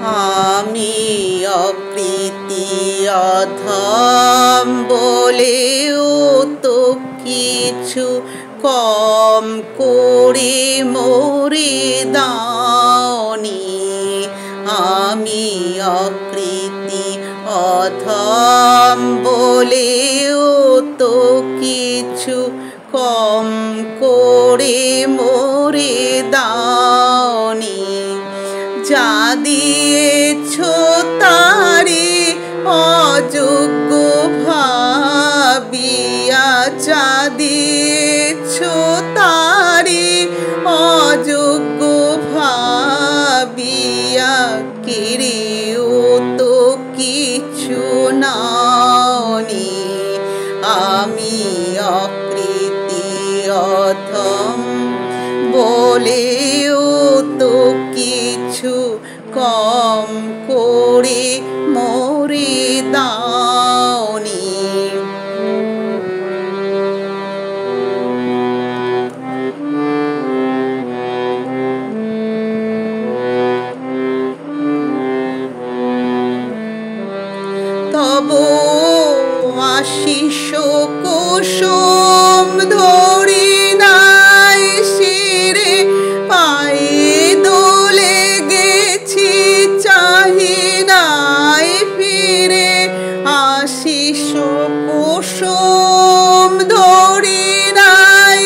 আমি অকৃতি অধম বলেও তো কিছু কম করে মোরে দাওনি। আমি অকৃতি অধম বলেও তো কিছু কম করে মোরে দাওনি। যা দিয়েছ তারি অযোগ্য ভাবিয়া, যা দিয়েছ তারি অযোগ্য ভাবিয়া, কেড়েও তো কিছু নাওনি। আমি অকৃতি অধম বলেও তো কিছু কম করে মোরে দাওনি। তব আশিস কুসুম ধরি নাই শিরে, পায়ে দোলে গেছি চাহি নাই ফিরে। আশিস কুসুম ধরি নাই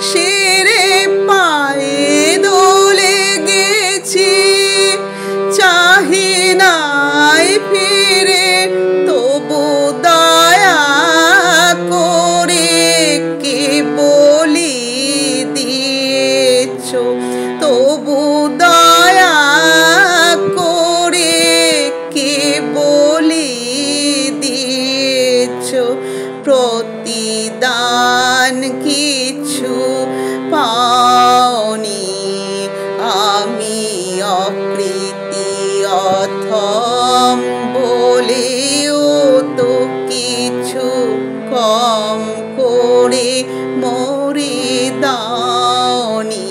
শিরে, পায়ে দোলে গেছি চাহি নাই ফিরে। তবু দয়া করে কে বলি দিয়েছ, তবু দয়া করে কে বলি দিয়েছ। প্রতিদান কিছু পাওনি। আমি অকৃতি অধম বলেও তো কিছু কম করে মোরে দাওনি।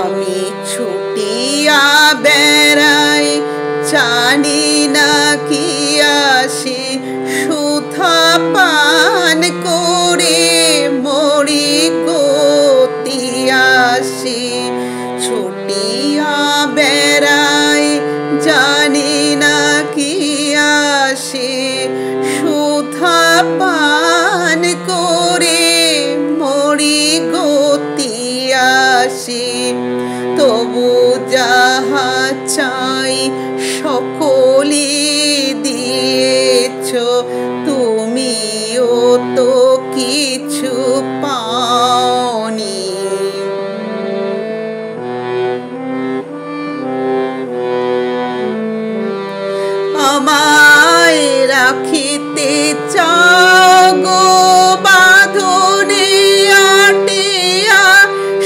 আমি ছুটিয়া বেড়াই জানি না কি আসি, সুধা পান করে মরি গতি আসি। ছুটিয়া বেড়াই জানি না কি আসি, সুধা পান করে মরি গতি আসি। তবু যাহা চাই সকলে দিয়েছ, তুমিও তো কিছু পাওনি। আমায় রাখিতে চাও গো বাঁধনে আটিয়া,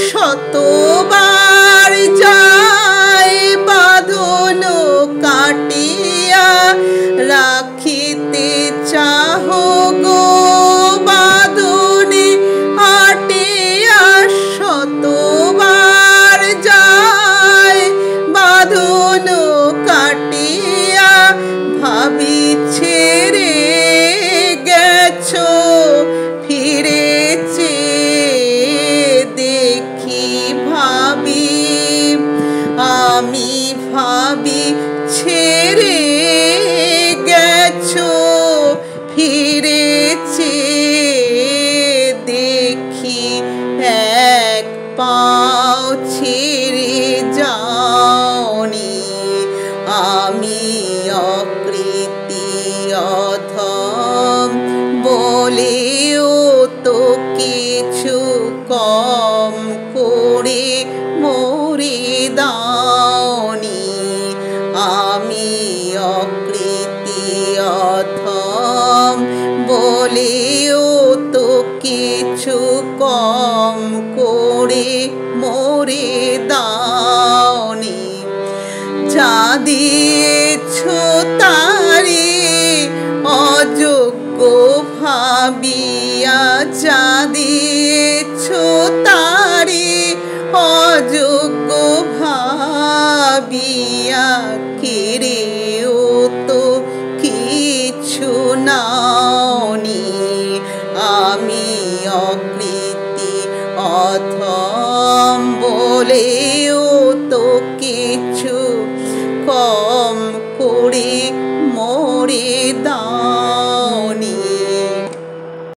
শতবার যায় বাঁধন কাটিয়া। রাখিতে চাহ গো বাঁধনে আটিয়া, শতবার যায় বাঁধন কাটিয়া। ভাবি ছেড়ে গেছো ফিরেছে দেখি ভাবি, আমি ভাবি ছেড়ে গেছো ফিরেছে দেখি। এক পাও ছেড়ে যাওনি। আমি অকৃতি অধম বলেও তো কিছু কম করে মোরে দাওনি। আমি অকৃতি অধম বলেও তো কিছু কম করে মোরে দাওনি। যা দিয়েছ তারে অযোগ্য ভাবিয়া, যা দিয়েছ তারে অযোগ্য ভাবিয়া, কেড়েও তো কিছু নাওনি। আমি অকৃতি অথম বলে